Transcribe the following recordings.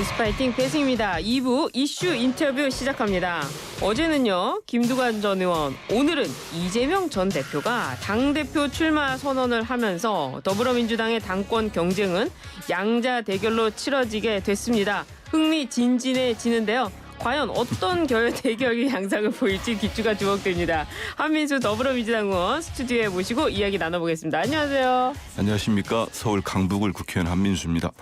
뉴스파이팅 배승입니다. 2부 이슈 인터뷰 시작합니다. 어제는요, 김두관 전 의원, 오늘은 이재명 전 대표가 당대표 출마 선언을 하면서 더불어민주당의 당권 경쟁은 양자 대결로 치러지게 됐습니다. 흥미진진해지는데요. 과연 어떤 대결 양상을 보일지 귀추가 주목됩니다. 한민수 더불어민주당 의원 스튜디오에 모시고 이야기 나눠보겠습니다. 안녕하세요. 안녕하십니까. 서울 강북을 국회의원 한민수입니다.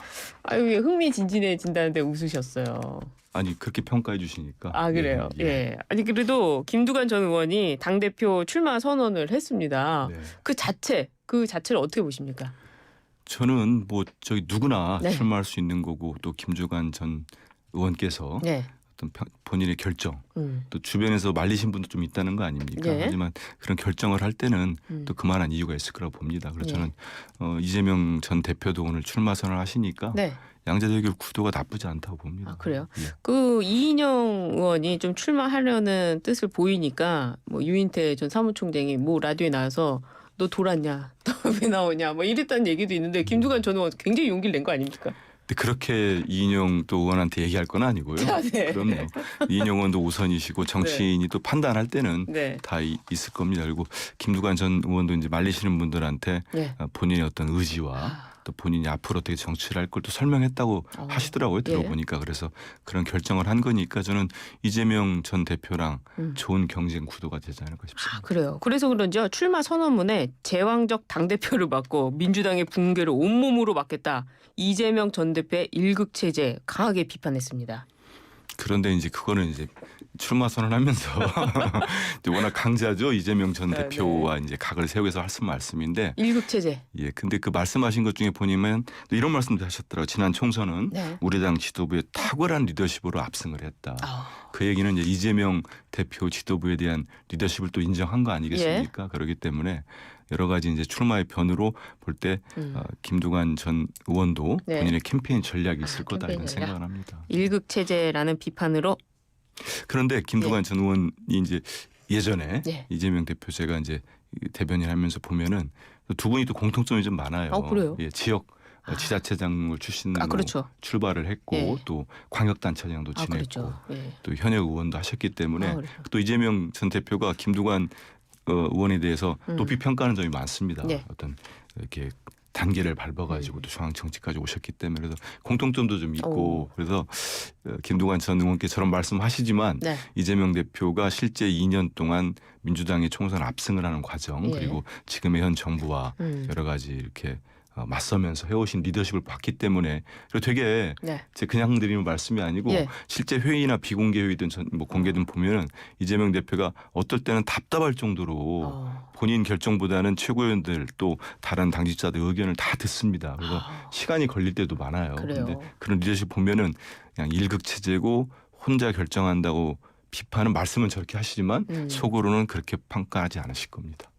아유, 왜 흥미진진해진다는데 웃으셨어요? 아니 그렇게 평가해 주시니까. 아, 그래요? 예. 아니 그래도 김두관 전 의원이 당대표 출마 선언을 했습니다. 네. 그 자체를 어떻게 보십니까? 저는 뭐 저기 누구나 네. 출마할 수 있는 거고 또 김두관 전 의원께서 네. 어떤 본인의 결정 또 주변에서 말리신 분도 좀 있다는 거 아닙니까? 네. 하지만 그런 결정을 할 때는 또 그만한 이유가 있을 거라고 봅니다. 그래서 네. 저는 이재명 전 대표도 오늘 출마 선언을 하시니까 네. 양자대결 구도가 나쁘지 않다고 봅니다. 아, 그래요? 예. 그 이인영 의원이 좀 출마하려는 뜻을 보이니까 뭐 유인태 전 사무총장이 뭐 라디오에 나와서 너 돌았냐? 너 왜 나오냐? 뭐 이랬다는 얘기도 있는데 김두관 전 의원 굉장히 용기를 낸 거 아닙니까? 근데 그렇게 이인영 또 의원한테 얘기할 건 아니고요. 아, 네. 그럼요. 이인영 의원도 우선이시고 정치인이 또 판단할 때는 네. 다 있을 겁니다. 그리고 김두관 전 의원도 이제 말리시는 분들한테 네. 본인의 어떤 의지와 또 본인이 앞으로 어떻게 정치를 할 걸 또 설명했다고 하시더라고요. 들어보니까. 그래서 그런 결정을 한 거니까 저는 이재명 전 대표랑 좋은 경쟁 구도가 되지 않을까 싶습니다. 아, 그래요. 그래서 그런지요. 출마 선언문에 제왕적 당대표를 맡고 민주당의 붕괴를 온몸으로 막겠다. 이재명 전 대표의 일극체제 강하게 비판했습니다. 그런데 이제 그거는 이제 출마 선언하면서 워낙 강자죠. 이재명 전 네, 대표와 이제 각을 세우면서 하신 말씀인데 일극체제. 예, 근데 그 말씀하신 것 중에 보니면 또 이런 말씀도 하셨더라고요. 지난 총선은 네. 우리 당 지도부의 탁월한 리더십으로 압승을 했다. 그 얘기는 이제 이재명 대표 지도부에 대한 리더십을 또 인정한 거 아니겠습니까? 그렇기 때문에 여러 가지 이제 출마의 변으로 볼 때 김두관 전 의원도 네. 본인의 캠페인 전략이 있을 거다 캠페인 이런 전략. 생각을 합니다. 일극체제라는 비판으로 그런데 김두관 전 의원이 이제 예전에 네. 이재명 대표 제가 이제 대변인 하면서 보면은 두 분이 또 공통점이 좀 많아요. 그래요? 예, 지역 지자체장 출신으로 그렇죠. 출발을 했고 예. 또 광역단체장도 지냈고 그렇죠. 예. 또 현역 의원도 하셨기 때문에 그렇죠. 또 이재명 전 대표가 김두관 의원에 대해서 높이 평가하는 점이 많습니다. 네. 어떤 이렇게 단계를 밟아가지고 또 중앙 정치까지 오셨기 때문에 그래서 공통점도 좀 있고 그래서 김두관 전 의원께 저런 말씀하시지만 네. 이재명 대표가 실제 2년 동안 민주당의 총선 압승을 하는 과정 예. 그리고 지금의 현 정부와 여러 가지 이렇게 맞서면서 해오신 리더십을 봤기 때문에 그리고 되게 네. 제 그냥 드리는 말씀이 아니고 예. 실제 회의나 비공개 회의든 뭐 공개든 보면은 이재명 대표가 어떨 때는 답답할 정도로 본인 결정보다는 최고위원들 또 다른 당직자들 의견을 다 듣습니다. 그래서 시간이 걸릴 때도 많아요. 그래요. 근데 그런 리더십 보면은 그냥 일극체제고 혼자 결정한다고 비판은 말씀은 저렇게 하시지만 속으로는 그렇게 평가하지 않으실 겁니다.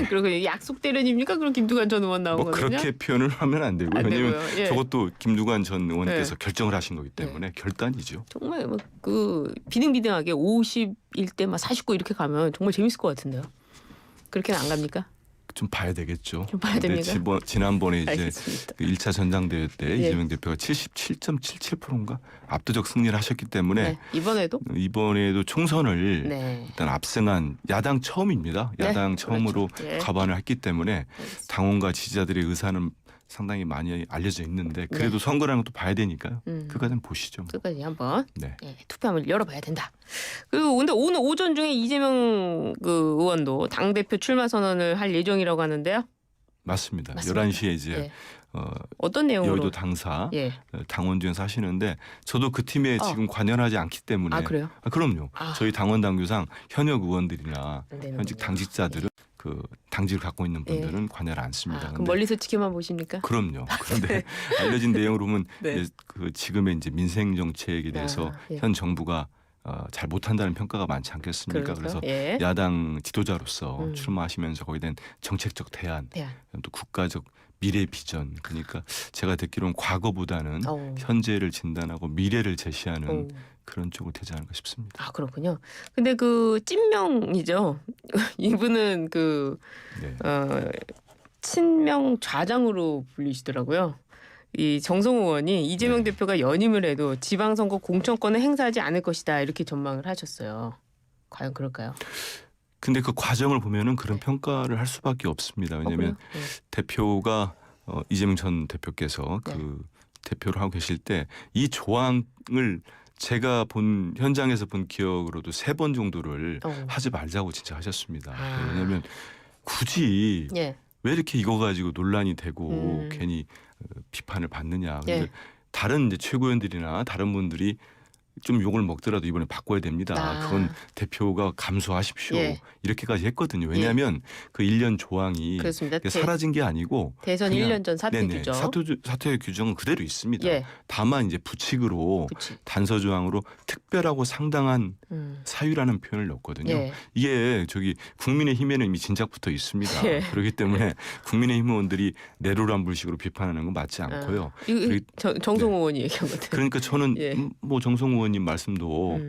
그리고 약속 대련입니까? 그럼 김두관 전 의원 나온 뭐 거는요? 그렇게 표현을 하면 안 되고요. 안 왜냐하면 되고요. 예. 저것도 김두관 전 의원께서 결정을 하신 거기 때문에 결단이죠. 정말 그 비등비등하게 51대 막 49 이렇게 가면 정말 재밌을 것 같은데요. 그렇게는 안 갑니까? 좀 봐야 되겠죠. 좀 봐야 근데 됩니까? 지난번에 이제 알겠습니다. 그 1차 전당대회 때 예. 이재명 대표가 77.77%인가 압도적 승리를 하셨기 때문에 네. 이번에도 총선을 네. 일단 압승한 야당 처음입니다. 네. 야당 처음으로 그렇죠. 예. 과반을 했기 때문에 당원과 지지자들의 의사는 상당히 많이 알려져 있는데 그래도 선거라는 것도 봐야 되니까요. 그까지는 보시죠. 끝까지 한번 네. 투표함을 열어봐야 된다. 그리고 근데 오늘 오전 중에 이재명 그 의원도 당 대표 출마 선언을 할 예정이라고 하는데요. 맞습니다. 맞습니다. 11시에 이제 예. 어떤 내용으로? 여의도 당사 예. 당원주에서 하시는데 저도 그 팀에 지금 관여하지 않기 때문에 그래요? 그럼요. 저희 당원 당규상 현역 의원들이나 안 되는군요. 현직 당직자들은 그 당직을 갖고 있는 분들은 관여를 않습니다. 그럼 멀리서 지켜만 보십니까? 그럼요. 그런데 알려진 내용으로 보면 네. 이제 그 지금의 이제 민생 정책에 대해서 예. 현 정부가 잘 못한다는 평가가 많지 않겠습니까? 그래서 예. 야당 지도자로서 출마하시면서 거기에 대한 정책적 대안, 또 국가적 미래 비전. 그러니까 제가 듣기로는 과거보다는 현재를 진단하고 미래를 제시하는 그런 쪽으로 되지 않을까 싶습니다. 아, 그렇군요. 근데 그 찐명이죠. 이분은 그 네. 친명 좌장으로 불리시더라고요. 이 정성호 의원이 이재명 대표가 연임을 해도 지방선거 공천권을 행사하지 않을 것이다 이렇게 전망을 하셨어요. 과연 그럴까요? 근데 그 과정을 보면은 그런 평가를 할 수밖에 없습니다. 왜냐하면 대표가 이재명 전 대표께서 그 대표를 하고 계실 때 이 조항을 제가 본 현장에서 본 기억으로도 3번 정도를 하지 말자고 진짜 하셨습니다. 왜냐하면 굳이 왜 이렇게 이거 가지고 논란이 되고 괜히 비판을 받느냐. 근데 다른 이제 최고위원들이나 다른 분들이 좀 욕을 먹더라도 이번에 바꿔야 됩니다. 그건 대표가 감수하십시오. 이렇게까지 했거든요. 왜냐하면 그 1년 조항이 사라진 게 아니고 대선 1년 전 사퇴 규정. 사퇴 규정은 그대로 있습니다. 다만 이제 부칙으로 단서 조항으로 특별하고 상당한 사유라는 표현을 넣었거든요. 이게 저기 국민의힘에는 이미 진작부터 있습니다. 그렇기 때문에 국민의힘 의원들이 내로남불식으로 비판하는 건 맞지 않고요. 정성호 의원이 얘기한 거죠. 그러니까 저는 뭐 정성호 의원님 말씀도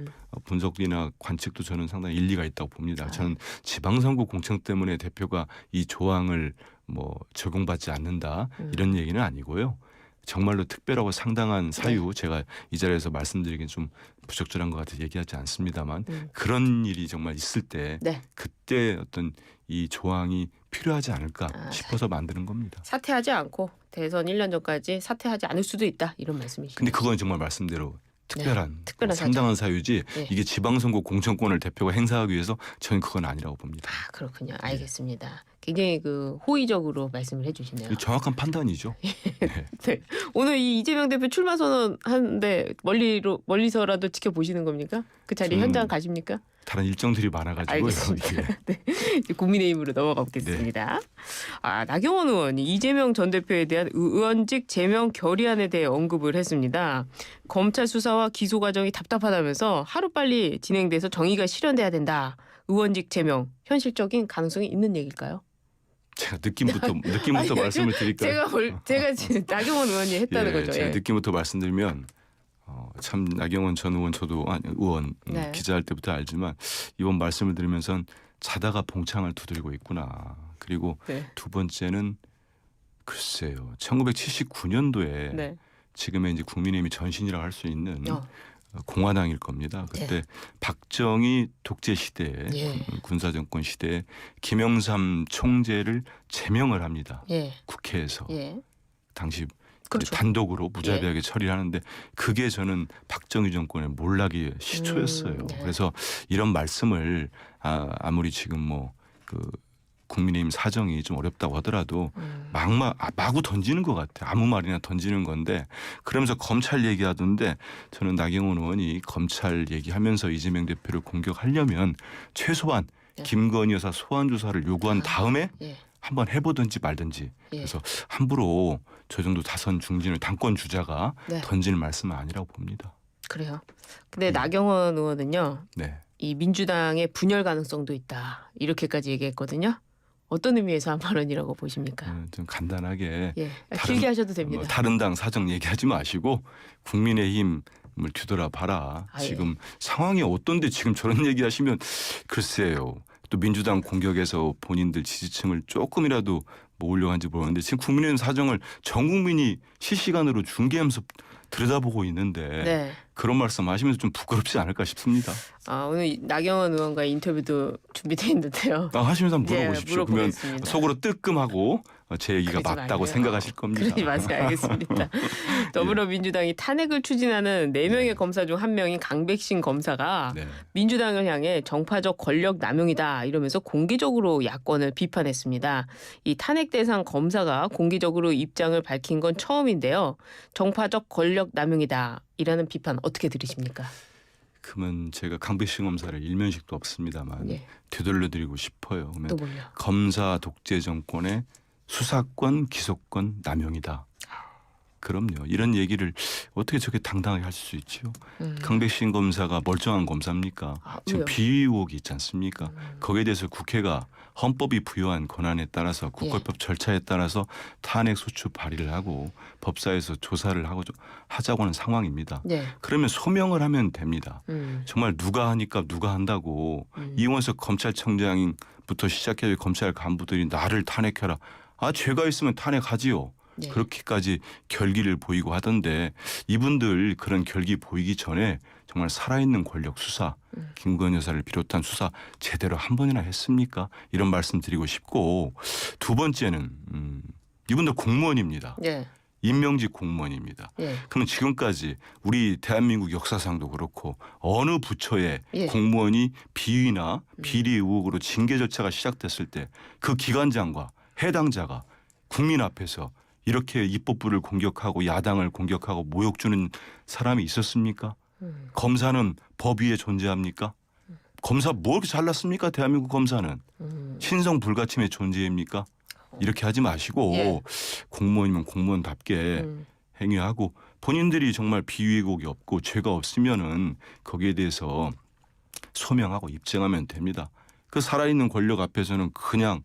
분석이나 관측도 저는 상당히 일리가 있다고 봅니다. 저는 지방선거 공천 때문에 대표가 이 조항을 뭐 적용받지 않는다 이런 얘기는 아니고요. 정말로 특별하고 상당한 사유 제가 이 자리에서 말씀드리긴 좀 부적절한 것 같아서 얘기하지 않습니다만 그런 일이 정말 있을 때 그때 어떤 이 조항이 필요하지 않을까 싶어서 만드는 겁니다. 사퇴하지 않고 대선 1년 전까지 사퇴하지 않을 수도 있다 이런 말씀이시죠. 근데 그건 정말 말씀대로 특별한 상당한 사유지 이게 지방선거 공천권을 대표가 행사하기 위해서 저는 그건 아니라고 봅니다. 그렇군요. 알겠습니다. 굉장히 그 호의적으로 말씀을 해주시네요. 정확한 판단이죠. 오늘 이 이재명 대표 출마 선언하는데 멀리서라도 지켜보시는 겁니까? 그 자리 현장 가십니까? 다른 일정들이 많아가지고요. 알겠습니다. 국민의힘으로 넘어가 보겠습니다. 나경원 의원이 이재명 전 대표에 대한 의원직 제명 결의안에 대해 언급을 했습니다. 검찰 수사와 기소 과정이 답답하다면서 하루빨리 진행돼서 정의가 실현돼야 된다. 의원직 제명 현실적인 가능성이 있는 얘기일까요? 제가 느낌부터 말씀을 드릴까요? 제가 지금 나경원 의원이 했다는 거죠. 제가 느낌부터 말씀드리면 참 나경원 전 의원 저도 의원 기자할 때부터 알지만 이번 말씀을 들으면서 자다가 봉창을 두들고 있구나. 그리고 두 번째는 글쎄요. 1979년도에 지금의 이제 국민의힘이 전신이라고 할 수 있는 공화당일 겁니다. 그때 박정희 독재 시대에 군사정권 시대에 김영삼 총재를 제명을 합니다. 국회에서 당시 단독으로 무자비하게 처리를 하는데 그게 저는 박정희 정권의 몰락의 시초였어요. 그래서 이런 말씀을 아무리 지금 뭐 그 국민의힘 사정이 좀 어렵다고 하더라도 마구 던지는 것 같아요. 아무 말이나 던지는 건데 그러면서 검찰 얘기하던데 저는 나경원 의원이 검찰 얘기하면서 이재명 대표를 공격하려면 최소한 김건희 여사 소환 조사를 요구한 다음에 한번 해보든지 말든지 그래서 함부로 저 정도 다선 중진을 당권 주자가 던지는 말씀은 아니라고 봅니다. 그래요. 근데 나경원 의원은요. 이 민주당의 분열 가능성도 있다. 이렇게까지 얘기했거든요. 어떤 의미에서 한 발언이라고 보십니까? 좀 간단하게 길게 하셔도 됩니다. 다른 당 사정 얘기하지 마시고 국민의힘을 뒤돌아봐라. 지금 상황이 어떤데 지금 저런 얘기하시면 글쎄요. 또 민주당 공격에서 본인들 지지층을 조금이라도 모으려고 하는지 모르겠는데 지금 국민의힘 사정을 전 국민이 실시간으로 중계하면서 들여다보고 있는데 그런 말씀하시면서 좀 부끄럽지 않을까 싶습니다. 오늘 나경원 의원과의 인터뷰도 준비되어 있는데요. 하시면서 한번 물어보십시오. 그러면 속으로 뜨끔하고 제 얘기가 맞다고 말고요. 생각하실 겁니다. 그러지 마세요. 알겠습니다. 더불어민주당이 탄핵을 추진하는 4명의 검사 중 1명인 강백신 검사가 민주당을 향해 정파적 권력 남용이다 이러면서 공개적으로 야권을 비판했습니다. 이 탄핵 대상 검사가 공개적으로 입장을 밝힌 건 처음인데요. 정파적 권력 남용이다 이라는 비판 어떻게 들으십니까? 그러면 제가 강백신 검사를 일면식도 없습니다만 되돌려드리고 싶어요. 그러면 또 뭘요? 검사 독재 정권의 수사권, 기소권 남용이다. 그럼요. 이런 얘기를 어떻게 저렇게 당당하게 하실 수 있지요? 강백신 검사가 멀쩡한 검사입니까? 지금 비위 의혹이 있지 않습니까? 거기에 대해서 국회가 헌법이 부여한 권한에 따라서 국회법 절차에 따라서 탄핵 소추 발의를 하고 법사에서 조사를 하자고 하는 상황입니다. 그러면 소명을 하면 됩니다. 정말 누가 하니까 누가 한다고 이원석 검찰청장부터 시작해서 검찰 간부들이 나를 탄핵해라. 죄가 있으면 탄핵하지요. 네. 그렇게까지 결기를 보이고 하던데 이분들 그런 결기 보이기 전에 정말 살아있는 권력 수사, 김건희 여사를 비롯한 수사 제대로 한 번이나 했습니까? 이런 말씀 드리고 싶고 두 번째는 이분들 공무원입니다. 네. 임명직 공무원입니다. 예. 그러면 지금까지 우리 대한민국 역사상도 그렇고 어느 부처의 예. 공무원이 비위나 비리 의혹으로 징계 절차가 시작됐을 때 그 기관장과 해당자가 국민 앞에서 이렇게 입법부를 공격하고 야당을 공격하고 모욕 주는 사람이 있었습니까? 검사는 법 위에 존재합니까? 검사 뭐 이렇게 잘났습니까? 대한민국 검사는 신성 불가침의 존재입니까? 이렇게 하지 마시고 예. 공무원이면 공무원답게 행위하고 본인들이 정말 비위곡이 없고 죄가 없으면은 거기에 대해서 소명하고 입증하면 됩니다. 그 살아있는 권력 앞에서는 그냥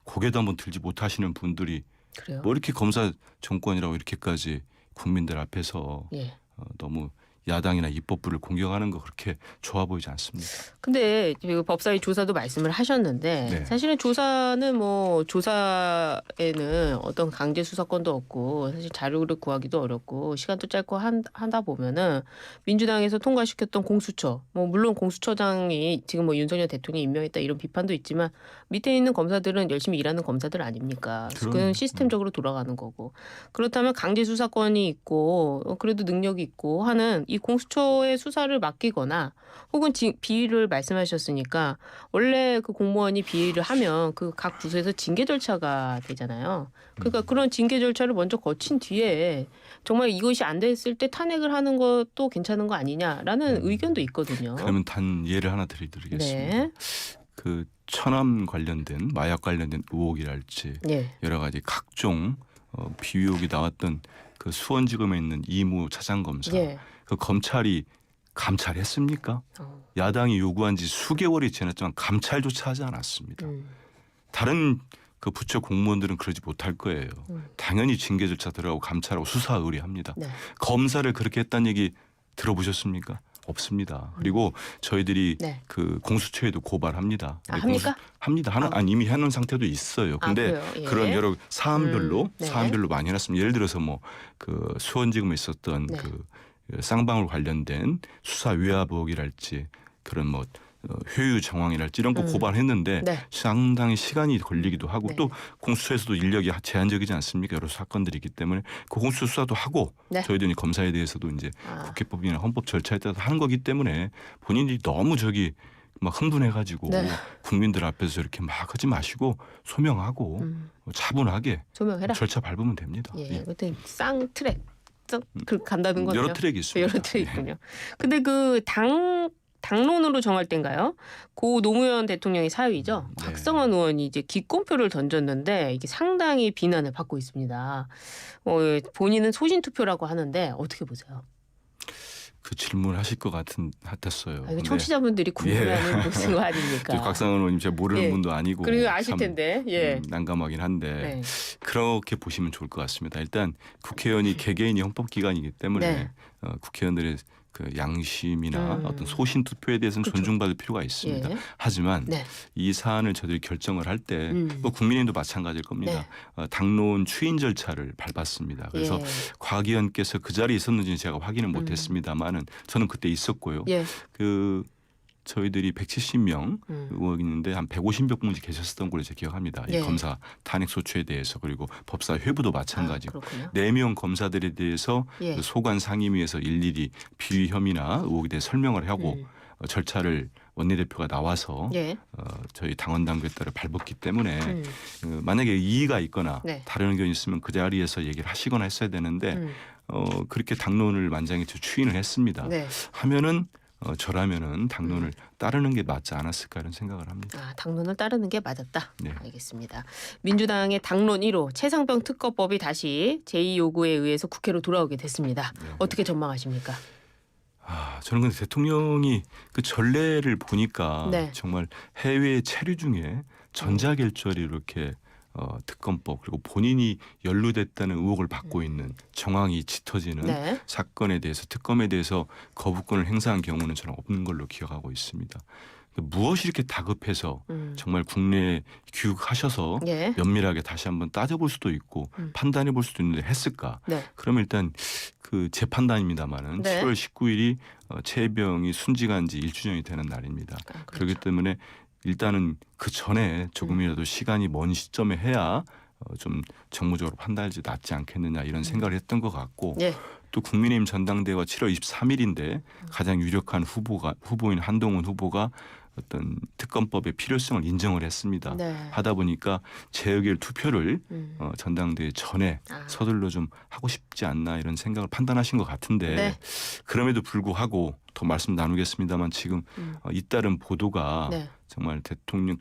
고개도 한번 들지 못하시는 분들이 그래요? 뭐 이렇게 검사 정권이라고 이렇게까지 국민들 앞에서 예. 너무 야당이나 입법부를 공격하는 거 그렇게 좋아 보이지 않습니다. 근데 그 법사위 조사도 말씀을 하셨는데 네. 사실은 조사는 뭐 조사에는 어떤 강제 수사권도 없고 사실 자료를 구하기도 어렵고 시간도 짧고 한다 보면은 민주당에서 통과시켰던 공수처 뭐 물론 공수처장이 지금 뭐 윤석열 대통령이 임명했다 이런 비판도 있지만 밑에 있는 검사들은 열심히 일하는 검사들 아닙니까? 그건 시스템적으로 돌아가는 거고 그렇다면 강제 수사권이 있고 그래도 능력이 있고 하는 이 공수처의 수사를 맡기거나 혹은 비위를 말씀하셨으니까 원래 그 공무원이 비위를 하면 그 각 부서에서 징계 절차가 되잖아요. 그러니까 그런 징계 절차를 먼저 거친 뒤에 정말 이것이 안 됐을 때 탄핵을 하는 것도 괜찮은 거 아니냐라는 의견도 있거든요. 그러면 단 예를 하나 드리겠습니다. 네. 그 천암 관련된 마약 관련된 의혹이랄지 네. 여러 가지 각종 비위 의혹이 나왔던 그 수원지검에 있는 이무 차장검사 네. 그 검찰이 감찰했습니까? 야당이 요구한 지 수개월이 지났지만 감찰조차 하지 않았습니다. 다른 그 부처 공무원들은 그러지 못할 거예요. 당연히 징계 절차 들어가고 감찰하고 수사 의뢰합니다. 네. 검사를 그렇게 했다는 얘기 들어보셨습니까? 없습니다. 그리고 저희들이 네. 그 공수처에도 고발합니다. 아, 합니까? 합니다. 아니, 이미 해놓은 상태도 있어요. 근데 그래요? 예. 그런 여러 사안별로 네. 사안별로 많이 해놨습니다. 예를 들어서 뭐 그 수원지검에 있었던 네. 그 쌍방울 관련된 수사 외압 의혹이랄지 그런 뭐 효유 정황이랄지 이런 거 고발했는데 네. 상당히 시간이 걸리기도 하고 네. 또 공수처에서도 인력이 제한적이지 않습니까? 여러 사건들이 있기 때문에 그 공수처 수사도 하고 네. 저희들이 검사에 대해서도 이제 국회법이나 헌법 절차에 따라서 하는 거기 때문에 본인들이 너무 막 흥분해가지고 네. 국민들 앞에서 이렇게 막 하지 마시고 소명하고 차분하게 조명해라. 절차 밟으면 됩니다. 예. 그때 쌍트랙 그 간다는 거네요. 여러 트랙이 있습니다. 여러 트랙 있군요. 근데 그 당론으로 정할 때인가요? 고 노무현 대통령의 사위죠. 네. 박성원 의원이 이제 기권표를 던졌는데 이게 상당히 비난을 받고 있습니다. 본인은 소신 투표라고 하는데 어떻게 보세요? 그 질문을 하실 것 같았어요. 이거 청취자분들이 궁금해하는 무슨 거 아닙니까? 박상원 의원님 제가 모르는 예. 분도 아니고 그리고 아실 참, 텐데. 예. 난감하긴 한데 네. 그렇게 보시면 좋을 것 같습니다. 일단 국회의원이 개개인이 헌법기관이기 때문에 네. 국회의원들의 그 양심이나 어떤 소신 투표에 대해서는 그렇죠. 존중받을 필요가 있습니다. 예. 하지만 네. 이 사안을 저들이 결정을 할 때 뭐 국민의힘도 마찬가지일 겁니다. 당론 추인 절차를 밟았습니다. 그래서 예. 곽 의원께서 그 자리에 있었는지는 제가 확인을 못했습니다만은 저는 그때 있었고요. 예. 그 저희들이 170명 의원이 있는데 한 150몇 분이 계셨었던 걸로 제가 기억합니다. 예. 이 검사 탄핵 소추에 대해서 그리고 법사 회부도 마찬가지고 그렇군요. 4명 검사들에 대해서 예. 그 소관 상임위에서 일일이 비위 혐의나 의혹에 대해 설명을 하고 절차를 원내대표가 나와서 예. 저희 당원 당규에 따라 밟았기 때문에 만약에 이의가 있거나 네. 다른 의견이 있으면 그 자리에서 얘기를 하시거나 했어야 되는데 그렇게 당론을 만장일치 추인을 했습니다. 네. 하면은 저라면은 당론을 따르는 게 맞지 않았을까 이런 생각을 합니다. 당론을 따르는 게 맞았다. 네. 알겠습니다. 민주당의 당론 1호 최상병 특검법이 다시 제2요구에 의해서 국회로 돌아오게 됐습니다. 네. 어떻게 전망하십니까? 저는 근데 대통령이 그 전례를 보니까 네. 정말 해외 체류 중에 전자결절이 이렇게 특검법 그리고 본인이 연루됐다는 의혹을 받고 있는 정황이 짙어지는 네. 사건에 대해서 특검에 대해서 거부권을 행사한 경우는 저는 없는 걸로 기억하고 있습니다. 무엇이 이렇게 다급해서 정말 국내에 귀국하셔서 예. 면밀하게 다시 한번 따져볼 수도 있고 판단해 볼 수도 있는데 했을까? 네. 그러면 일단 그 제 판단입니다만은 네. 7월 19일이 최혜병이 순직한 지 1주년이 되는 날입니다. 그렇죠. 그렇기 때문에 일단은 그 전에 조금이라도 시간이 먼 시점에 해야 좀 정무적으로 판단하지 낫지 않겠느냐 이런 생각을 했던 것 같고 예. 또 국민의힘 전당대회가 7월 23일인데 가장 유력한 후보인 한동훈 후보가 어떤 특검법의 필요성을 인정을 했습니다. 네. 하다 보니까 재의결 투표를 음. 전당대회 전에 서둘러 좀 하고 싶지 않나 이런 생각을 판단하신 것 같은데 네. 그럼에도 불구하고 더 말씀 나누겠습니다만 지금 잇따른 보도가 네. 정말 대통령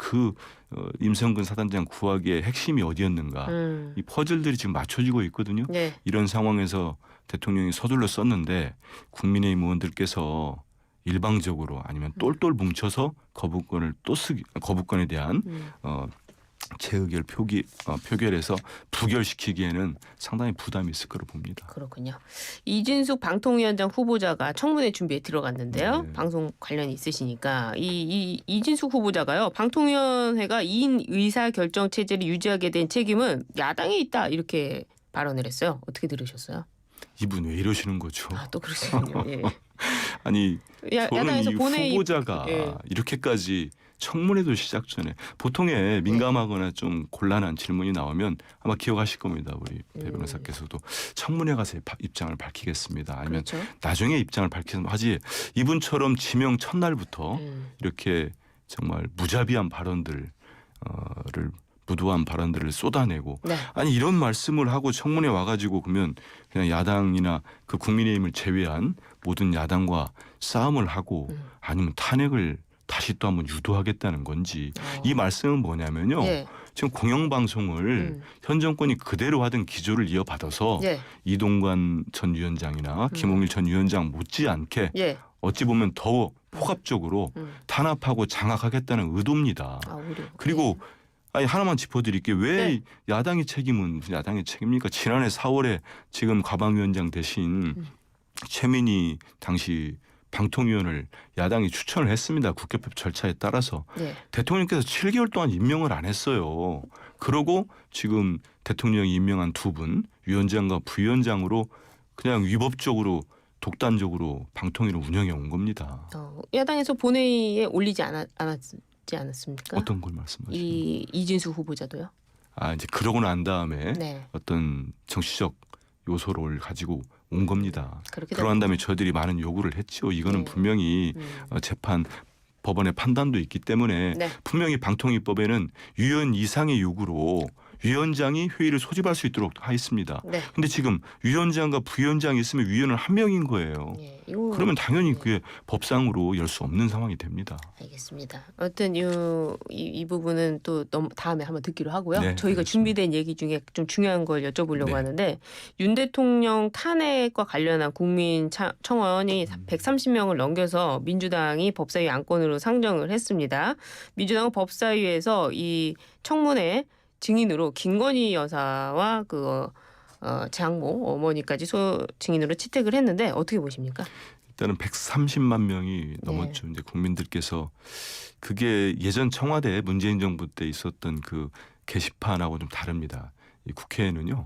임성근 사단장 구하기의 핵심이 어디였는가 이 퍼즐들이 지금 맞춰지고 있거든요. 네. 이런 상황에서 대통령이 서둘러 썼는데 국민의힘 의원들께서 일방적으로 아니면 똘똘 뭉쳐서 거부권에 대한 재의결 표결에서 부결시키기에는 상당히 부담이 있을 거로 봅니다. 그렇군요. 이진숙 방통위원장 후보자가 청문회 준비에 들어갔는데요. 네. 방송 관련이 있으시니까 이진숙 후보자가요. 방통위원회가 2인 의사결정 체제를 유지하게 된 책임은 야당에 있다 이렇게 발언을 했어요. 어떻게 들으셨어요? 이분 왜 이러시는 거죠? 또 그러시군요. 예. 아니 저는 야당에서 이 본회의 후보자가 예. 이렇게까지 청문회도 시작 전에 보통의 민감하거나 좀 곤란한 질문이 나오면 아마 기억하실 겁니다. 우리 배 변호사께서도 청문회 가서 입장을 밝히겠습니다. 아니면 그렇죠. 나중에 입장을 밝히면 하지 이분처럼 지명 첫날부터 이렇게 정말 무자비한 발언들을 무도한 발언들을 쏟아내고 네. 아니 이런 말씀을 하고 청문회 와가지고 그러면 그냥 야당이나 그 국민의힘을 제외한 모든 야당과 싸움을 하고 아니면 탄핵을 다시 또 한번 유도하겠다는 건지 이 말씀은 뭐냐면요. 예. 지금 공영방송을 현 정권이 그대로 하던 기조를 이어받아서 예. 이동관 전 위원장이나 김홍일 전 위원장 못지않게 예. 어찌 보면 더 포괄적으로 탄압하고 장악하겠다는 의도입니다. 오히려. 그리고 아니 하나만 짚어드릴게요. 왜 네. 야당의 책임은 무슨 야당의 책임입니까? 지난해 4월에 지금 가방위원장 대신 최민희 당시 방통위원을 야당이 추천을 했습니다. 국회법 절차에 따라서. 네. 대통령께서 7개월 동안 임명을 안 했어요. 그러고 지금 대통령이 임명한 두 분 위원장과 부위원장으로 그냥 위법적으로 독단적으로 방통위를 운영해 온 겁니다. 야당에서 본회의에 올리지 않았지 않았습니까? 어떤 걸 말씀하시는 거예요? 이진숙 후보자도요? 이제 그러고 난 다음에 네. 어떤 정치적 요소를 가지고 온 겁니다. 그렇게 그러한 다음에 저희들이 많은 요구를 했죠. 이거는 네. 분명히 재판 법원의 판단도 있기 때문에 네. 분명히 방통위법에는 위원 이상의 요구로 위원장이 회의를 소집할 수 있도록 하였습니다. 네. 근데 지금 위원장과 부위원장이 있으면 위원은 한 명인 거예요. 그러면 당연히 그게 법상으로 열 수 없는 상황이 됩니다. 알겠습니다. 어떤 이 부분은 또 다음에 한번 듣기로 하고요. 네, 저희가 알겠습니다. 준비된 얘기 중에 좀 중요한 걸 여쭤보려고 네. 하는데 윤 대통령 탄핵과 관련한 국민청원이 130명을 넘겨서 민주당이 법사위 안건으로 상정을 했습니다. 민주당은 법사위에서 이 청문회 증인으로 김건희 여사와 장모 어머니까지 증인으로 채택을 했는데 어떻게 보십니까? 일단은 130만 명이 넘었죠. 이제 국민들께서 그게 예전 청와대 문재인 정부 때 있었던 그 게시판하고 좀 다릅니다. 이 국회에는요,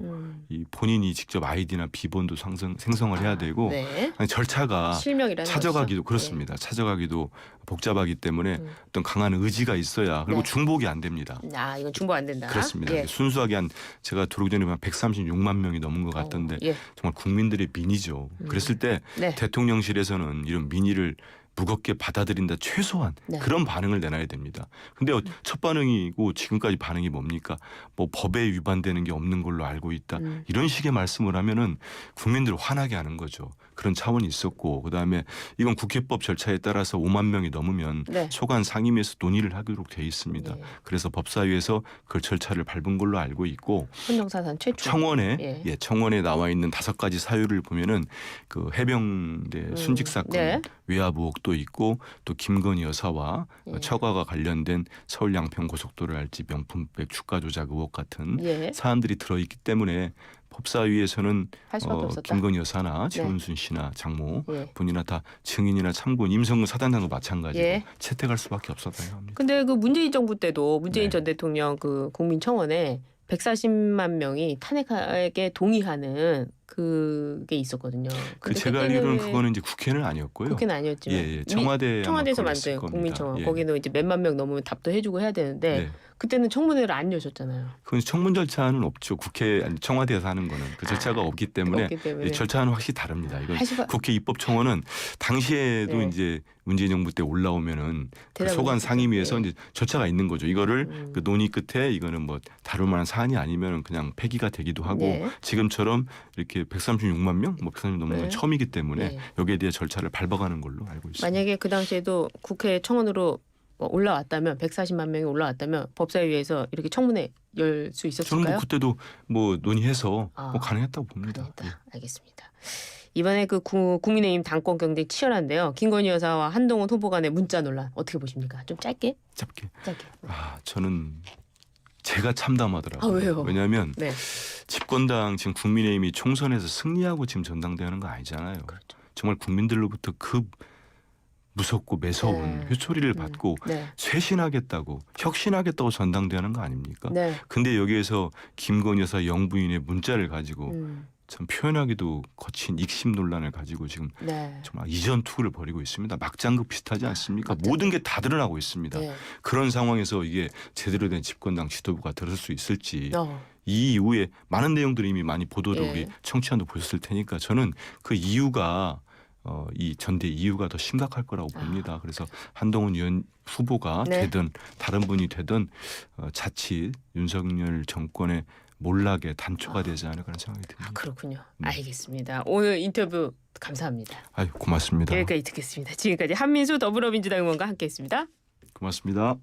이 본인이 직접 아이디나 비번도 생성을 해야 되고 네. 아니, 절차가 실명이라는 찾아가기도 것이죠? 그렇습니다. 찾아가기도 복잡하기 때문에 어떤 강한 의지가 있어야 그리고 네. 중복이 안 됩니다. 이건 중복 안 된다. 그렇습니다. 예. 순수하게 제가 들어오기 전에 136만 명이 넘은 것 같던데 예. 정말 국민들의 민의죠. 그랬을 때 네. 대통령실에서는 이런 민의를 무겁게 받아들인다 최소한 네. 그런 반응을 내놔야 됩니다. 근데 첫 반응이고 지금까지 반응이 뭡니까? 뭐 법에 위반되는 게 없는 걸로 알고 있다. 이런 식의 말씀을 하면은 국민들을 화나게 하는 거죠. 그런 차원이 있었고 그다음에 이건 국회법 절차에 따라서 5만 명이 넘으면 네. 소관 상임위에서 논의를 하도록 돼 있습니다. 네. 그래서 법사위에서 그 절차를 밟은 걸로 알고 있고 헌정사상 최초. 청원에 청원에 나와 있는 5가지 사유를 보면은 그 해병대 순직 사건 네. 외압 의혹도 있고 또 김건희 여사와 처가가 관련된 서울 양평 고속도로 알지 명품백 주가 조작 의혹 같은 사안들이 들어있기 때문에 법사위에서는 할 수밖에 없었다. 김건희 여사나 네. 최은순 씨나 장모 예. 분이나 다 증인이나 참고인 임성근 사단장도 마찬가지고 예. 채택할 수밖에 없었다고 합니다. 근데 그 문재인 정부 때도 문재인 네. 전 대통령 그 국민청원에 140만 명이 탄핵에 동의하는 그게 있었거든요. 그 근데 제가 그때는 알기로는 왜 그거는 이제 국회는 아니었고요. 국회는 아니었지만 예, 청와대에서 걸렸을 만든 겁니다. 국민청원 예. 거기는 이제 몇만 명 넘으면 답도 해주고 해야 되는데 네. 그때는 청문회를 안 여셨잖아요. 그건 청문 절차는 없죠. 국회 아니 청와대에서 하는 거는 그 절차가 없기 때문에, 없기 때문에. 예, 절차는 확실히 다릅니다. 이건 하시바- 국회 입법청원은 당시에도 네. 이제 문재인 정부 때 올라오면은 그 대답을 소관 했었죠. 상임위에서 예. 이제 절차가 있는 거죠. 이거를 그 논의 끝에 이거는 뭐 다룰 만한 사안이 아니면 그냥 폐기가 되기도 하고 네. 지금처럼 이렇게 136만 명, 뭐 130 넘는 건 네. 처음이기 때문에 네. 여기에 대해 절차를 밟아가는 걸로 알고 있습니다. 만약에 그 당시에도 국회 청원으로 올라왔다면 140만 명이 올라왔다면 법사위에서 이렇게 청문회 열 수 저는 있었을까요? 뭐 그때도 뭐 논의해서 아, 뭐 가능했다고 봅니다. 예. 그러니까. 알겠습니다. 이번에 그 국민의힘 당권 경쟁 치열한데요. 김건희 여사와 한동훈 후보 간의 문자 논란 어떻게 보십니까? 좀 짧게? 짧게. 짧게. 저는 제가 참담하더라고요. 아, 왜요? 왜냐하면 네. 집권당 지금 국민의힘이 총선에서 승리하고 지금 전당대회하는 거 아니잖아요. 그렇죠. 정말 국민들로부터 무섭고 매서운 네. 회초리를 받고 네. 쇄신하겠다고 혁신하겠다고 전당대회하는 거 아닙니까? 네. 근데 여기에서 김건희 여사 영부인의 문자를 가지고 참 표현하기도 거친 익심 논란을 가지고 지금 네. 정말 이전 투구를 벌이고 있습니다. 막장극 비슷하지 않습니까? 막장극. 모든 게 다 드러나고 있습니다. 네. 그런 상황에서 이게 제대로 된 집권당 지도부가 들을 수 있을지 어. 이 이후에 많은 내용들이 이미 많이 보도를 예. 우리 청취자도 보셨을 테니까 저는 그 이유가 이 전대 이유가 더 심각할 거라고 봅니다. 그래서 한동훈 의원 후보가 네. 되든 다른 분이 되든 자칫 윤석열 정권의 몰락의 단초가 되지 않을까 하는 생각이 듭니다. 그렇군요. 네. 알겠습니다. 오늘 인터뷰 감사합니다. 아유, 고맙습니다. 여기까지 듣겠습니다. 지금까지 한민수 더불어민주당 의원과 함께했습니다. 고맙습니다.